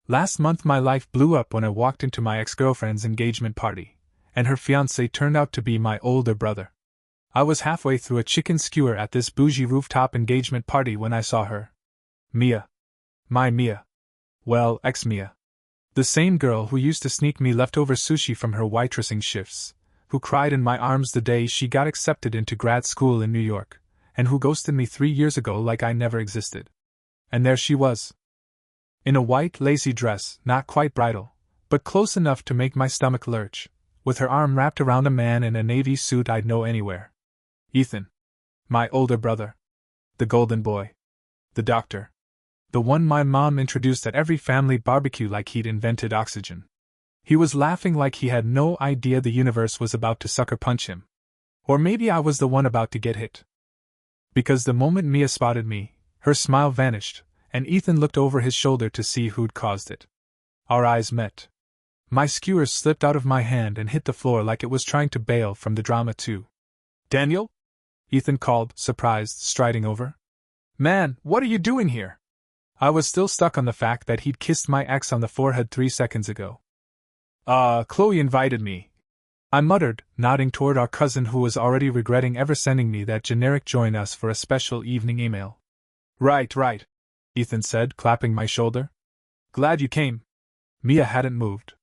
Last month my life blew up when I walked into my ex-girlfriend's engagement party, and her fiancé turned out to be my older brother. I was halfway through a chicken skewer at this bougie rooftop engagement party when I saw her. Mia. My Mia. Well, ex-Mia. The same girl who used to sneak me leftover sushi from her waitressing shifts, who cried in my arms the day she got accepted into grad school in New York, and who ghosted me 3 years ago like I never existed. And there she was. In a white, lacy dress, not quite bridal, but close enough to make my stomach lurch, with her arm wrapped around a man in a navy suit I'd know anywhere. Ethan. My older brother. The golden boy. The doctor. The one my mom introduced at every family barbecue like he'd invented oxygen. He was laughing like he had no idea the universe was about to sucker punch him. Or maybe I was the one about to get hit. Because the moment Mia spotted me, her smile vanished, and Ethan looked over his shoulder to see who'd caused it. Our eyes met. My skewer slipped out of my hand and hit the floor like it was trying to bail from the drama too. Daniel? Ethan called, surprised, striding over. Man, what are you doing here? I was still stuck on the fact that he'd kissed my ex on the forehead 3 seconds ago. Chloe invited me. I muttered, nodding toward our cousin who was already regretting ever sending me that generic join us for a special evening email. Right, Ethan said, clapping my shoulder. Glad you came. Mia hadn't moved.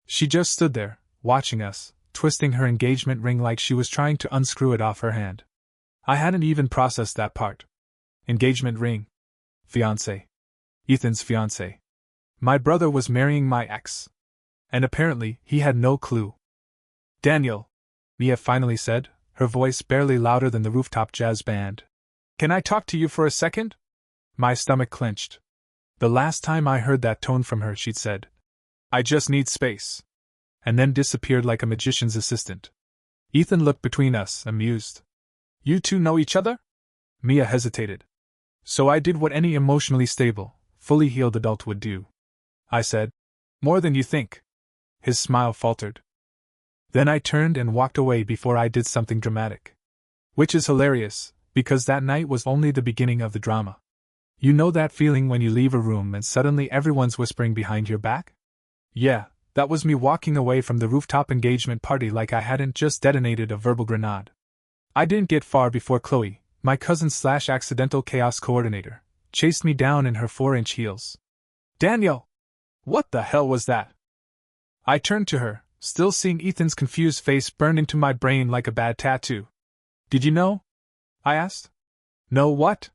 She just stood there, watching us, twisting her engagement ring like she was trying to unscrew it off her hand. I hadn't even processed that part. Engagement ring. Fiancé. Ethan's fiancé. My brother was marrying my ex. And apparently, he had no clue. Daniel, Mia finally said, her voice barely louder than the rooftop jazz band. Can I talk to you for a second? My stomach clenched. The last time I heard that tone from her, she'd said, I just need space. And then disappeared like a magician's assistant. Ethan looked between us, amused. You two know each other? Mia hesitated. So I did what any emotionally stable, fully healed adult would do. I said, more than you think. His smile faltered. Then I turned and walked away before I did something dramatic. Which is hilarious, because that night was only the beginning of the drama. You know that feeling when you leave a room and suddenly everyone's whispering behind your back? Yeah, that was me walking away from the rooftop engagement party like I hadn't just detonated a verbal grenade. I didn't get far before Chloe, my cousin/accidental chaos coordinator, chased me down in her 4-inch heels. Daniel! What the hell was that? I turned to her, still seeing Ethan's confused face burn into my brain like a bad tattoo. Did you know? I asked. Know what?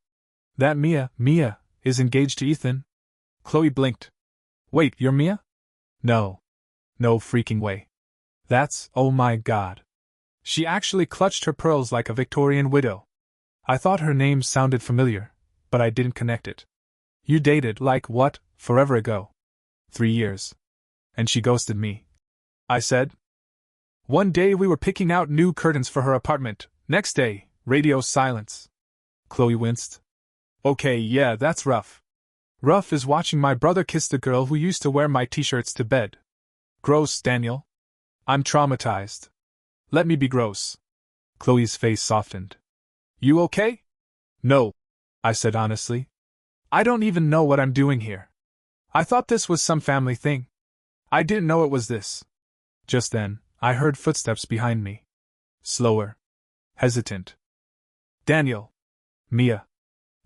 That Mia is engaged to Ethan? Chloe blinked. Wait, you're Mia? No. No freaking way. That's, oh my god. She actually clutched her pearls like a Victorian widow. I thought her name sounded familiar, but I didn't connect it. You dated, like what, forever ago? 3 years. And she ghosted me. I said. One day we were picking out new curtains for her apartment, next day, radio silence. Chloe winced. Okay, yeah, that's rough. Rough is watching my brother kiss the girl who used to wear my t-shirts to bed. Gross, Daniel. I'm traumatized. Let me be gross. Chloe's face softened. You okay? No, I said honestly. I don't even know what I'm doing here. I thought this was some family thing. I didn't know it was this. Just then, I heard footsteps behind me. Slower. Hesitant. Daniel. Mia.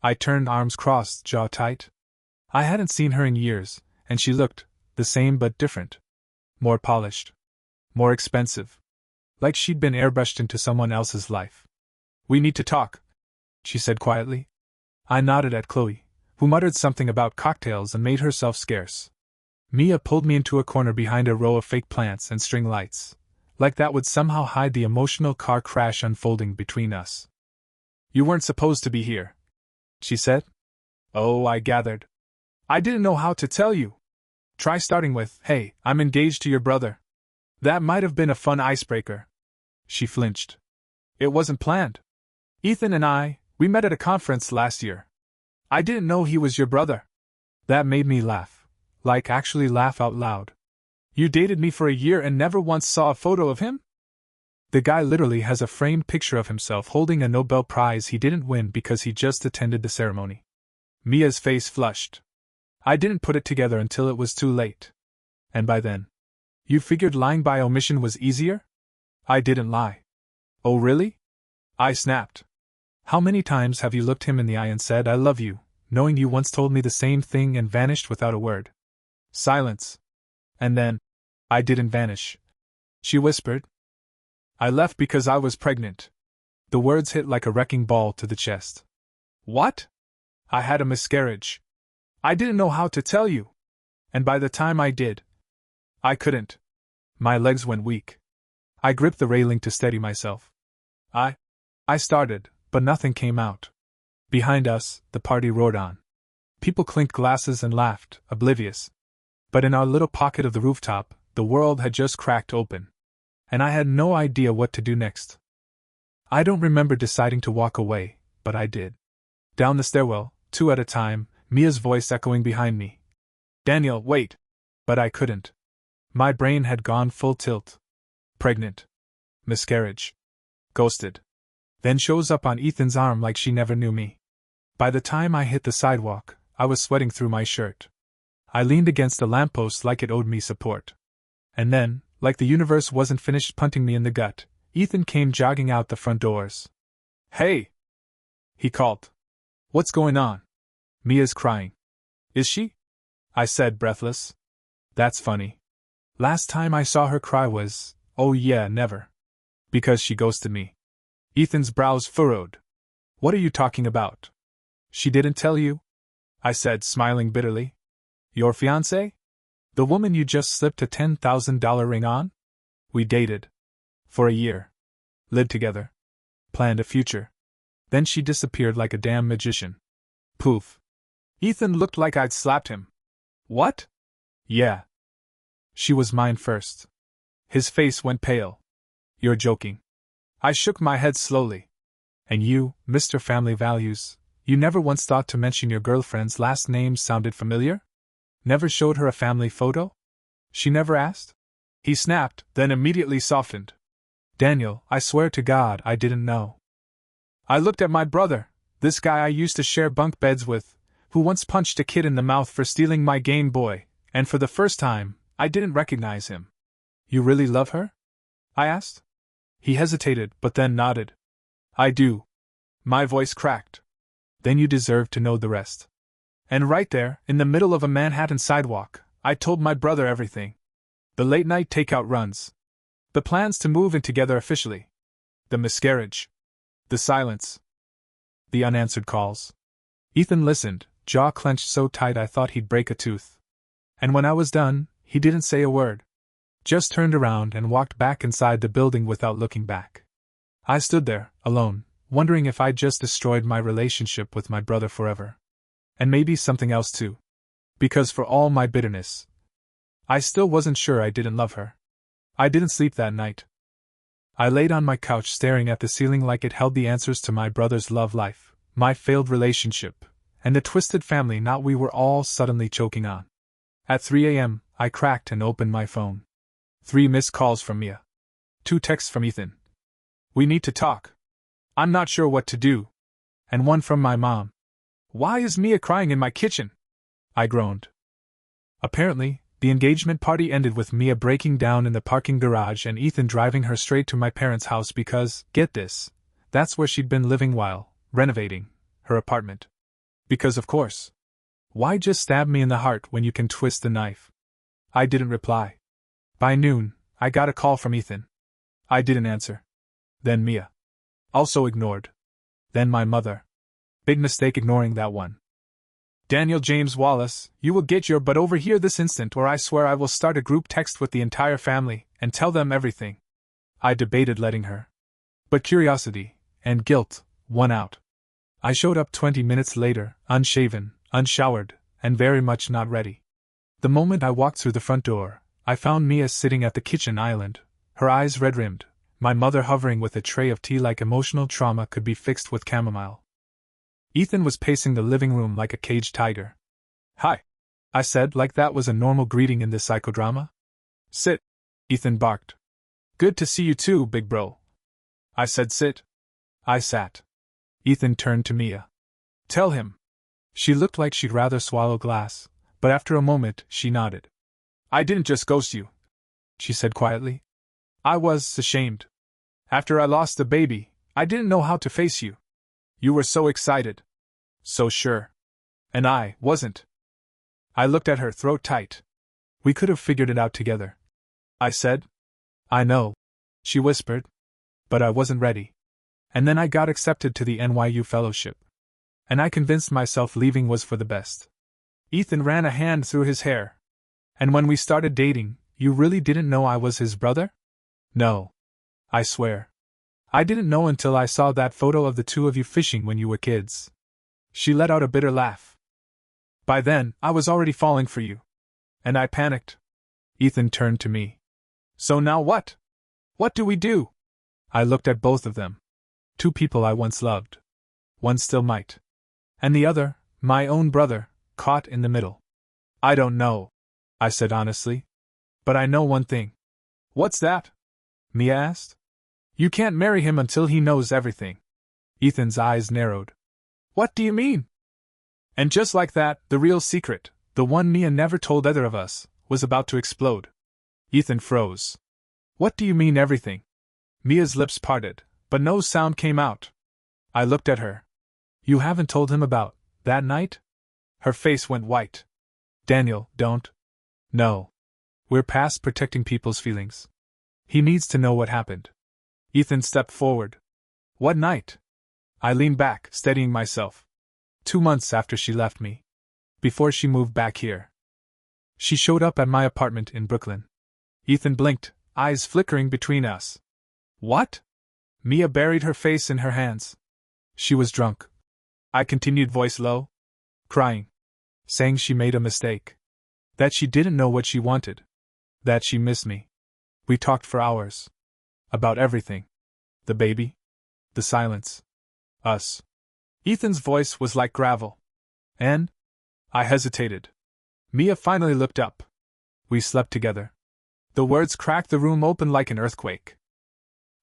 I turned, arms crossed, jaw tight. I hadn't seen her in years, and she looked the same but different. More polished. More expensive. Like she'd been airbrushed into someone else's life. We need to talk, she said quietly. I nodded at Chloe, who muttered something about cocktails and made herself scarce. Mia pulled me into a corner behind a row of fake plants and string lights, like that would somehow hide the emotional car crash unfolding between us. You weren't supposed to be here, she said. Oh, I gathered. I didn't know how to tell you. Try starting with, hey, I'm engaged to your brother. That might have been a fun icebreaker. She flinched. It wasn't planned. Ethan and we met at a conference last year. I didn't know he was your brother. That made me laugh. Like actually laugh out loud. You dated me for a year and never once saw a photo of him? The guy literally has a framed picture of himself holding a Nobel Prize he didn't win because he just attended the ceremony. Mia's face flushed. I didn't put it together until it was too late. And by then, you figured lying by omission was easier? I didn't lie. Oh, really? I snapped. How many times have you looked him in the eye and said, I love you, knowing you once told me the same thing and vanished without a word? Silence. And then, I didn't vanish, she whispered. I left because I was pregnant. The words hit like a wrecking ball to the chest. What? I had a miscarriage. I didn't know how to tell you. And by the time I did, I couldn't. My legs went weak. I gripped the railing to steady myself. I started, but nothing came out. Behind us, the party roared on. People clinked glasses and laughed, oblivious. But in our little pocket of the rooftop, the world had just cracked open. And I had no idea what to do next. I don't remember deciding to walk away, but I did. Down the stairwell, two at a time, Mia's voice echoing behind me. Daniel, wait! But I couldn't. My brain had gone full tilt. Pregnant. Miscarriage. Ghosted. Then shows up on Ethan's arm like she never knew me. By the time I hit the sidewalk, I was sweating through my shirt. I leaned against a lamppost like it owed me support. And then, like the universe wasn't finished punting me in the gut, Ethan came jogging out the front doors. Hey! He called. What's going on? Mia's crying. Is she? I said, breathless. That's funny. Last time I saw her cry was, oh yeah, never. Because she ghosted me. Ethan's brows furrowed. What are you talking about? She didn't tell you? I said, smiling bitterly. Your fiancé? The woman you just slipped a $10,000 ring on? We dated. For a year. Lived together. Planned a future. Then she disappeared like a damn magician. Poof. Ethan looked like I'd slapped him. What? Yeah. She was mine first. His face went pale. You're joking. I shook my head slowly. And you, Mr. Family Values, you never once thought to mention your girlfriend's last name sounded familiar? Never showed her a family photo? She never asked? He snapped, then immediately softened. Daniel, I swear to God I didn't know. I looked at my brother, this guy I used to share bunk beds with, who once punched a kid in the mouth for stealing my Game Boy, and for the first time, I didn't recognize him. You really love her? I asked. He hesitated, but then nodded. I do. My voice cracked. Then you deserve to know the rest. And right there, in the middle of a Manhattan sidewalk, I told my brother everything. The late-night takeout runs. The plans to move in together officially. The miscarriage. The silence. The unanswered calls. Ethan listened, jaw clenched so tight I thought he'd break a tooth. And when I was done, he didn't say a word. Just turned around and walked back inside the building without looking back. I stood there, alone, wondering if I'd just destroyed my relationship with my brother forever. And maybe something else too. Because for all my bitterness, I still wasn't sure I didn't love her. I didn't sleep that night. I laid on my couch staring at the ceiling like it held the answers to my brother's love life, my failed relationship, and the twisted family knot we were all suddenly choking on. At 3 a.m., I cracked and opened my phone. 3 missed calls from Mia. 2 texts from Ethan. We need to talk. I'm not sure what to do. And 1 from my mom. Why is Mia crying in my kitchen? I groaned. Apparently, the engagement party ended with Mia breaking down in the parking garage and Ethan driving her straight to my parents' house because, get this, that's where she'd been living while renovating her apartment. Because of course. Why just stab me in the heart when you can twist the knife? I didn't reply. By noon, I got a call from Ethan. I didn't answer. Then Mia. Also ignored. Then my mother. Big mistake ignoring that one. Daniel James Wallace, you will get your butt over here this instant or I swear I will start a group text with the entire family and tell them everything. I debated letting her. But curiosity, and guilt, won out. I showed up 20 minutes later, unshaven, unshowered, and very much not ready. The moment I walked through the front door, I found Mia sitting at the kitchen island, her eyes red-rimmed, my mother hovering with a tray of tea like emotional trauma could be fixed with chamomile. Ethan was pacing the living room like a caged tiger. Hi, I said like that was a normal greeting in this psychodrama. Sit, Ethan barked. Good to see you too, big bro. I said sit. I sat. Ethan turned to Mia. Tell him. She looked like she'd rather swallow glass, But after a moment, she nodded. I didn't just ghost you, she said quietly. I was ashamed. After I lost the baby, I didn't know how to face you. You were so excited. So sure. And I wasn't. I looked at her, throat tight. We could have figured it out together, I said. I know, she whispered. But I wasn't ready. And then I got accepted to the NYU fellowship. And I convinced myself leaving was for the best. Ethan ran a hand through his hair. And when we started dating, you really didn't know I was his brother? No. I swear. I didn't know until I saw that photo of the two of you fishing when you were kids. She let out a bitter laugh. By then, I was already falling for you. And I panicked. Ethan turned to me. So now what? What do we do? I looked at both of them. Two people I once loved. One still might. And the other, my own brother, caught in the middle. I don't know, I said honestly. But I know one thing. What's that? Mia asked. You can't marry him until he knows everything. Ethan's eyes narrowed. What do you mean? And just like that, the real secret, the one Mia never told either of us, was about to explode. Ethan froze. What do you mean everything? Mia's lips parted, but no sound came out. I looked at her. You haven't told him about that night? Her face went white. Daniel, don't. No. We're past protecting people's feelings. He needs to know what happened. Ethan stepped forward. What night? I leaned back, steadying myself. 2 months after she left me. Before she moved back here. She showed up at my apartment in Brooklyn. Ethan blinked, eyes flickering between us. What? Mia buried her face in her hands. She was drunk. I continued, voice low. Crying. Saying she made a mistake. That she didn't know what she wanted. That she missed me. We talked for hours. About everything. The baby. The silence. Us. Ethan's voice was like gravel. And? I hesitated. Mia finally looked up. We slept together. The words cracked the room open like an earthquake.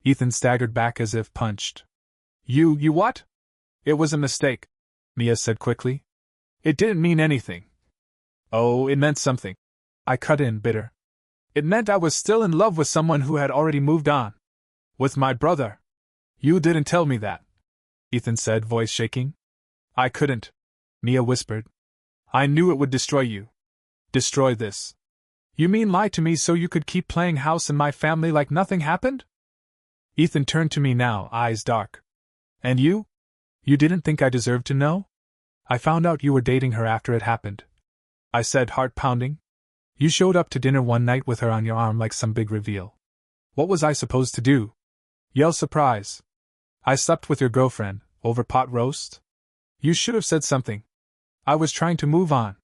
Ethan staggered back as if punched. You what? It was a mistake, Mia said quickly. It didn't mean anything. Oh, it meant something. I cut in, bitter. It meant I was still in love with someone who had already moved on. With my brother. You didn't tell me that, Ethan said, voice shaking. I couldn't, Mia whispered. I knew it would destroy you. Destroy this. You mean lie to me so you could keep playing house in my family like nothing happened? Ethan turned to me now, eyes dark. And you? You didn't think I deserved to know? I found out you were dating her after it happened. I said, heart pounding. You showed up to dinner one night with her on your arm like some big reveal. What was I supposed to do? Yell surprise. I slept with your girlfriend, over pot roast? You should have said something. I was trying to move on.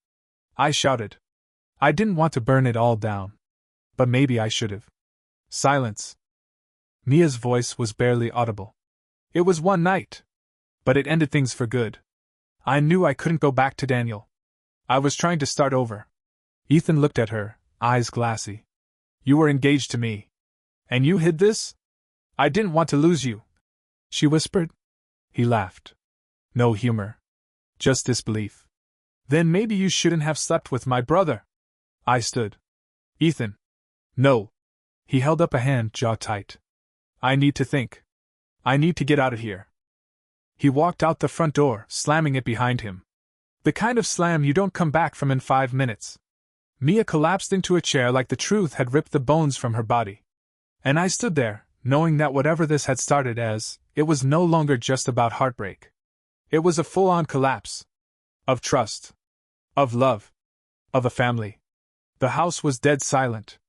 I shouted. I didn't want to burn it all down. But maybe I should have. Silence. Mia's voice was barely audible. It was one night. But it ended things for good. I knew I couldn't go back to Daniel. I was trying to start over. Ethan looked at her, eyes glassy. You were engaged to me. And you hid this? I didn't want to lose you, she whispered. He laughed. No humor. Just disbelief. Then maybe you shouldn't have slept with my brother. I stood. Ethan. No. He held up a hand, jaw tight. I need to think. I need to get out of here. He walked out the front door, slamming it behind him. The kind of slam you don't come back from in 5 minutes. Mia collapsed into a chair like the truth had ripped the bones from her body. And I stood there, knowing that whatever this had started as, it was no longer just about heartbreak. It was a full-on collapse. Of trust. Of love. Of a family. The house was dead silent.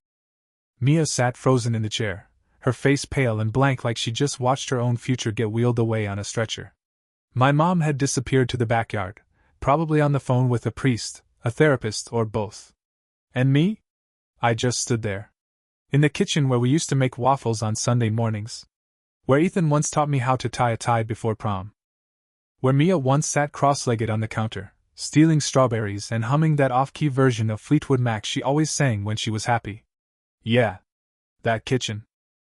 Mia sat frozen in the chair, her face pale and blank like she just watched her own future get wheeled away on a stretcher. My mom had disappeared to the backyard, probably on the phone with a priest, a therapist, or both. And me? I just stood there. In the kitchen where we used to make waffles on Sunday mornings. Where Ethan once taught me how to tie a tie before prom. Where Mia once sat cross-legged on the counter, stealing strawberries and humming that off-key version of Fleetwood Mac she always sang when she was happy. Yeah. That kitchen.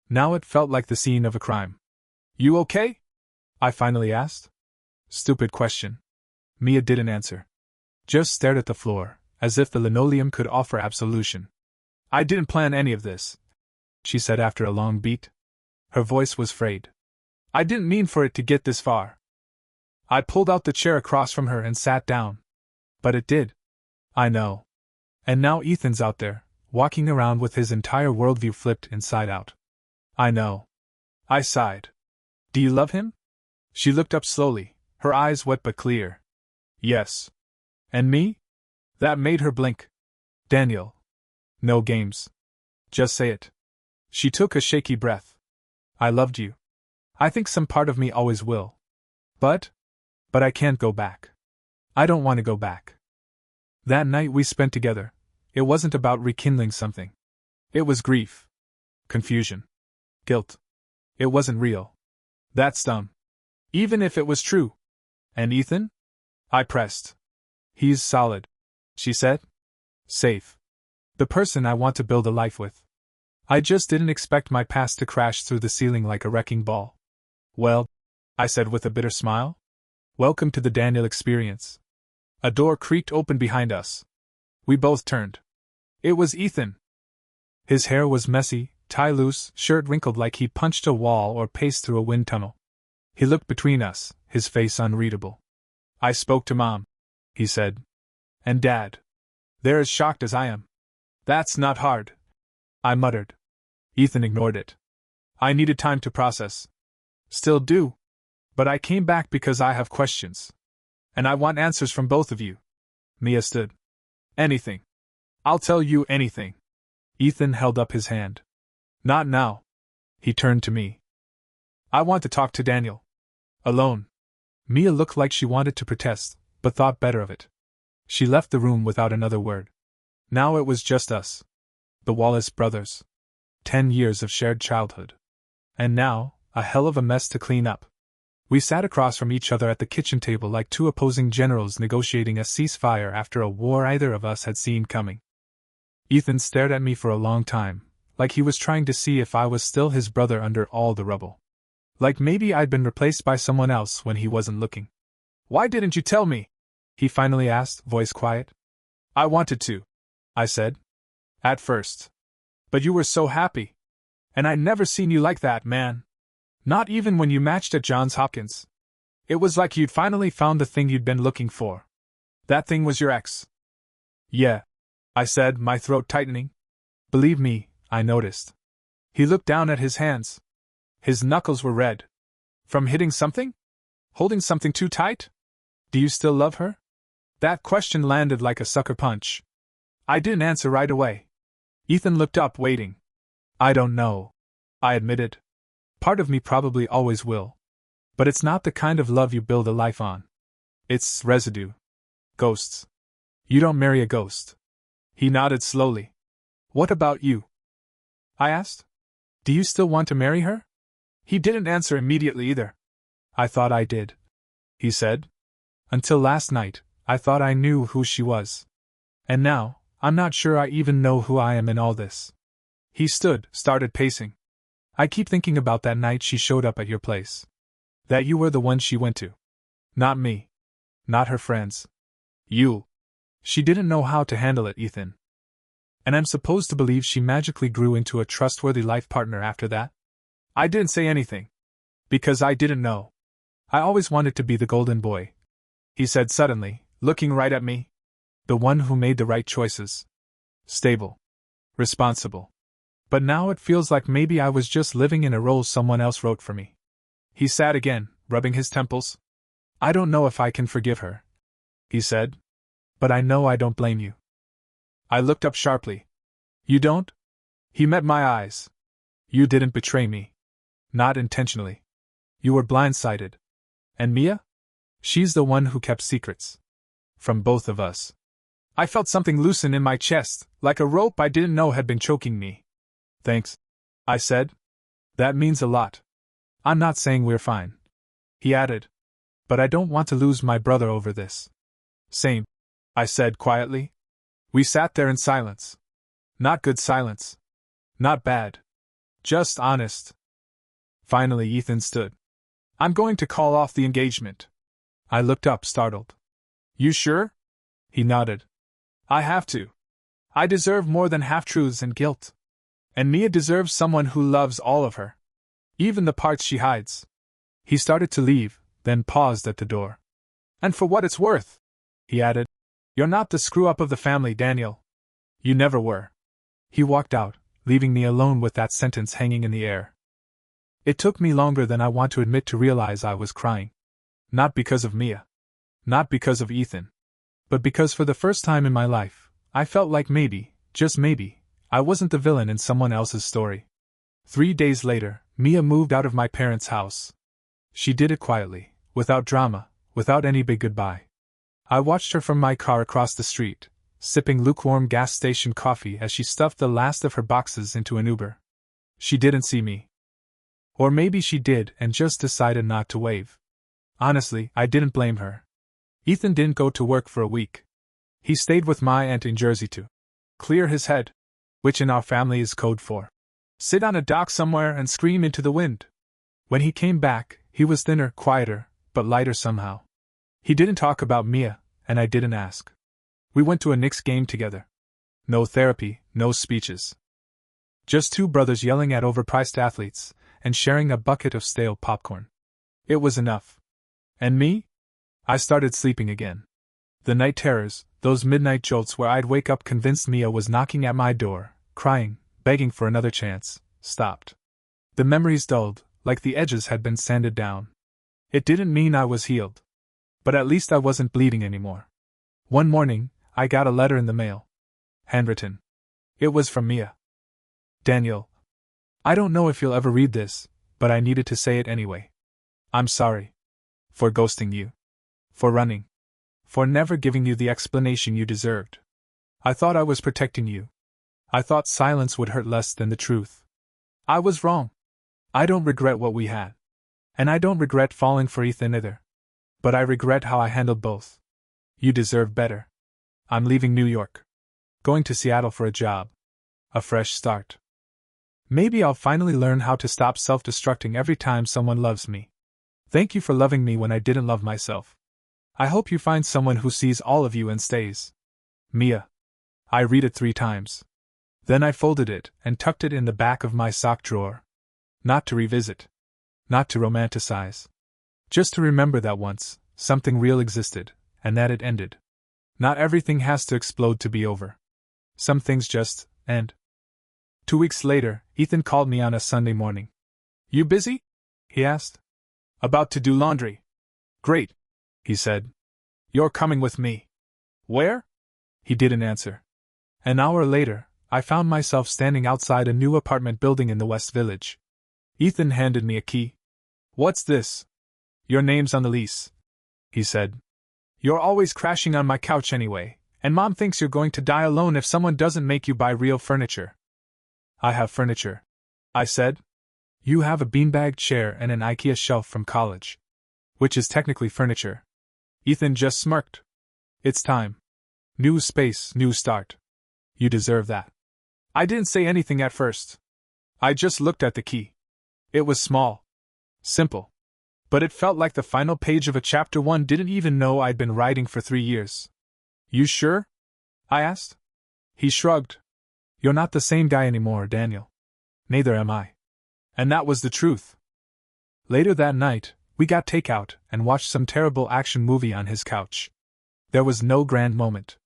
Now it felt like the scene of a crime. You okay? I finally asked. Stupid question. Mia didn't answer. Just stared at the floor, as if the linoleum could offer absolution. "I didn't plan any of this," she said after a long beat. Her voice was frayed. "I didn't mean for it to get this far." I pulled out the chair across from her and sat down. "But it did." "I know. And now Ethan's out there, walking around with his entire worldview flipped inside out." "I know." I sighed. "Do you love him?" She looked up slowly, her eyes wet but clear. "Yes." "And me?" That made her blink. "Daniel." "No games. Just say it." She took a shaky breath. "I loved you. I think some part of me always will. But I can't go back. I don't want to go back." That night we spent together, it wasn't about rekindling something. It was grief. Confusion. Guilt. It wasn't real. That stung. Even if it was true. "And Ethan?" I pressed. "He's solid," she said. "Safe. The person I want to build a life with." I just didn't expect my past to crash through the ceiling like a wrecking ball. "Well," I said with a bitter smile, "welcome to the Daniel experience." A door creaked open behind us. We both turned. It was Ethan. His hair was messy, tie loose, shirt wrinkled like he punched a wall or paced through a wind tunnel. He looked between us, his face unreadable. "I spoke to Mom," he said. "And Dad. They're as shocked as I am." "That's not hard," I muttered. Ethan ignored it. "I needed time to process." "Still do. But I came back because I have questions. And I want answers from both of you." Mia stood. "Anything. I'll tell you anything." Ethan held up his hand. "Not now." He turned to me. "I want to talk to Daniel. Alone." Mia looked like she wanted to protest, but thought better of it. She left the room without another word. Now it was just us. The Wallace brothers. 10 years of shared childhood. And now, a hell of a mess to clean up. We sat across from each other at the kitchen table like two opposing generals negotiating a ceasefire after a war either of us had seen coming. Ethan stared at me for a long time, like he was trying to see if I was still his brother under all the rubble. Like maybe I'd been replaced by someone else when he wasn't looking. "Why didn't you tell me?" he finally asked, voice quiet. "I wanted to," I said. "At first. But you were so happy. And I'd never seen you like that, man. Not even when you matched at Johns Hopkins. It was like you'd finally found the thing you'd been looking for. That thing was your ex." "Yeah," I said, my throat tightening. "Believe me, I noticed." He looked down at his hands. His knuckles were red. "From hitting something? Holding something too tight? Do you still love her?" That question landed like a sucker punch. I didn't answer right away. Ethan looked up, waiting. "I don't know," I admitted. "Part of me probably always will. But it's not the kind of love you build a life on. It's residue. Ghosts. You don't marry a ghost." He nodded slowly. "What about you?" I asked. "Do you still want to marry her?" He didn't answer immediately either. "I thought I did," he said. "Until last night, I thought I knew who she was. And now, I'm not sure I even know who I am in all this." He stood, started pacing. "I keep thinking about that night she showed up at your place. That you were the one she went to. Not me. Not her friends. You. She didn't know how to handle it, Ethan. And I'm supposed to believe she magically grew into a trustworthy life partner after that?" I didn't say anything. Because I didn't know. "I always wanted to be the golden boy," he said suddenly, looking right at me. "The one who made the right choices. Stable. Responsible. But now it feels like maybe I was just living in a role someone else wrote for me." He sat again, rubbing his temples. "I don't know if I can forgive her," he said. "But I know I don't blame you." I looked up sharply. "You don't?" He met my eyes. "You didn't betray me. Not intentionally. You were blindsided. And Mia? She's the one who kept secrets. From both of us." I felt something loosen in my chest, like a rope I didn't know had been choking me. "Thanks," I said. "That means a lot. I'm not saying we're fine," he added. "But I don't want to lose my brother over this." "Same," I said quietly. We sat there in silence. Not good silence. Not bad. Just honest. Finally, Ethan stood. "I'm going to call off the engagement." I looked up, startled. "You sure?" He nodded. I have to. I deserve more than half-truths and guilt. And Mia deserves someone who loves all of her. Even the parts she hides. He started to leave, then paused at the door. And for what it's worth, he added, you're not the screw-up of the family, Daniel. You never were. He walked out, leaving me alone with that sentence hanging in the air. It took me longer than I want to admit to realize I was crying. Not because of Mia. Not because of Ethan. But because for the first time in my life, I felt like maybe, just maybe, I wasn't the villain in someone else's story. 3 days later, Mia moved out of my parents' house. She did it quietly, without drama, without any big goodbye. I watched her from my car across the street, sipping lukewarm gas station coffee as she stuffed the last of her boxes into an Uber. She didn't see me. Or maybe she did and just decided not to wave. Honestly, I didn't blame her. Ethan didn't go to work for a week. He stayed with my aunt in Jersey to clear his head, which in our family is code for sit on a dock somewhere and scream into the wind. When he came back, he was thinner, quieter, but lighter somehow. He didn't talk about Mia, and I didn't ask. We went to a Knicks game together. No therapy, no speeches. Just two brothers yelling at overpriced athletes, and sharing a bucket of stale popcorn. It was enough. And me? I started sleeping again. The night terrors, those midnight jolts where I'd wake up convinced Mia was knocking at my door, crying, begging for another chance, stopped. The memories dulled, like the edges had been sanded down. It didn't mean I was healed. But at least I wasn't bleeding anymore. One morning, I got a letter in the mail. Handwritten. It was from Mia. Daniel, I don't know if you'll ever read this, but I needed to say it anyway. I'm sorry. For ghosting you. For running. For never giving you the explanation you deserved. I thought I was protecting you. I thought silence would hurt less than the truth. I was wrong. I don't regret what we had. And I don't regret falling for Ethan either. But I regret how I handled both. You deserve better. I'm leaving New York. Going to Seattle for a job. A fresh start. Maybe I'll finally learn how to stop self-destructing every time someone loves me. Thank you for loving me when I didn't love myself. I hope you find someone who sees all of you and stays. Mia. I read it 3 times. Then I folded it and tucked it in the back of my sock drawer. Not to revisit. Not to romanticize. Just to remember that once, something real existed, and that it ended. Not everything has to explode to be over. Some things just end. 2 weeks later, Ethan called me on a Sunday morning. You busy? He asked. About to do laundry. Great, he said. You're coming with me. Where? He didn't answer. An hour later, I found myself standing outside a new apartment building in the West Village. Ethan handed me a key. What's this? Your name's on the lease, he said. You're always crashing on my couch anyway, and Mom thinks you're going to die alone if someone doesn't make you buy real furniture. I have furniture, I said. You have a beanbag chair and an IKEA shelf from college. Which is technically furniture. Ethan just smirked. It's time. New space, new start. You deserve that. I didn't say anything at first. I just looked at the key. It was small. Simple. But it felt like the final page of a chapter one didn't even know I'd been writing for 3 years. You sure? I asked. He shrugged. You're not the same guy anymore, Daniel. Neither am I. And that was the truth. Later that night, we got takeout and watched some terrible action movie on his couch. There was no grand moment.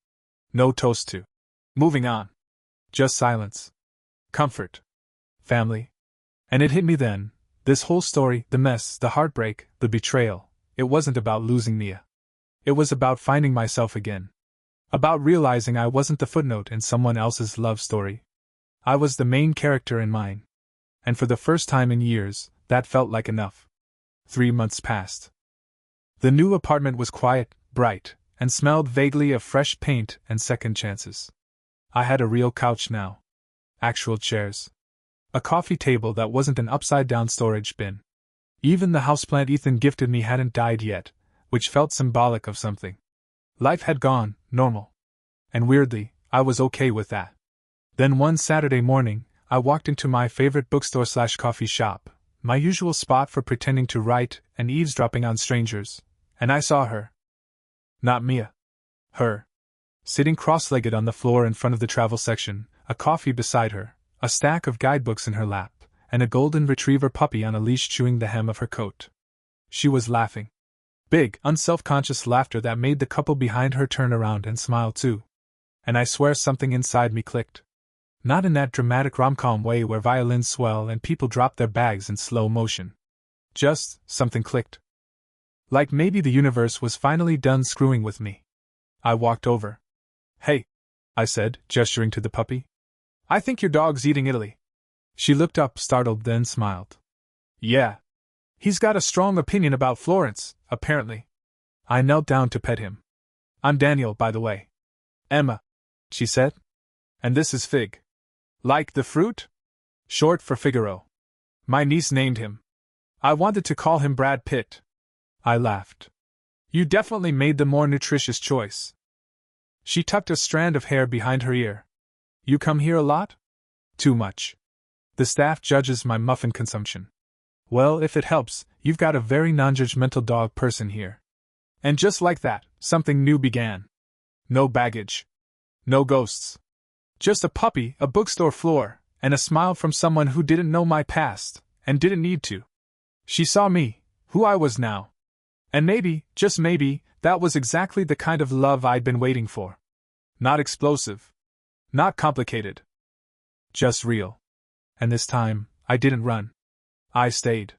No toast to moving on. Just silence. Comfort. Family. And it hit me then, this whole story, the mess, the heartbreak, the betrayal, it wasn't about losing Mia. It was about finding myself again. About realizing I wasn't the footnote in someone else's love story. I was the main character in mine. And for the first time in years, that felt like enough. 3 months passed. The new apartment was quiet, bright, and smelled vaguely of fresh paint and second chances. I had a real couch now. Actual chairs. A coffee table that wasn't an upside-down storage bin. Even the houseplant Ethan gifted me hadn't died yet, which felt symbolic of something. Life had gone normal. And weirdly, I was okay with that. Then one Saturday morning, I walked into my favorite bookstore/coffee shop, my usual spot for pretending to write and eavesdropping on strangers, and I saw her. Not Mia. Her. Sitting cross-legged on the floor in front of the travel section, a coffee beside her, a stack of guidebooks in her lap, and a golden retriever puppy on a leash chewing the hem of her coat. She was laughing. Big, unself-conscious laughter that made the couple behind her turn around and smile too. And I swear something inside me clicked. Not in that dramatic rom-com way where violins swell and people drop their bags in slow motion. Just, something clicked. Like maybe the universe was finally done screwing with me. I walked over. "Hey," I said, gesturing to the puppy. "I think your dog's eating Italy." She looked up, startled, then smiled. "Yeah. He's got a strong opinion about Florence, apparently." I knelt down to pet him. "I'm Daniel, by the way." "Emma," she said. "And this is Fig. Like the fruit? Short for Figaro. My niece named him. I wanted to call him Brad Pitt." I laughed. "You definitely made the more nutritious choice." She tucked a strand of hair behind her ear. "You come here a lot?" "Too much. The staff judges my muffin consumption." "Well, if it helps, you've got a very non-judgmental dog person here." And just like that, something new began. No baggage. No ghosts. Just a puppy, a bookstore floor, and a smile from someone who didn't know my past, and didn't need to. She saw me, who I was now. And maybe, just maybe, that was exactly the kind of love I'd been waiting for. Not explosive. Not complicated. Just real. And this time, I didn't run. I stayed.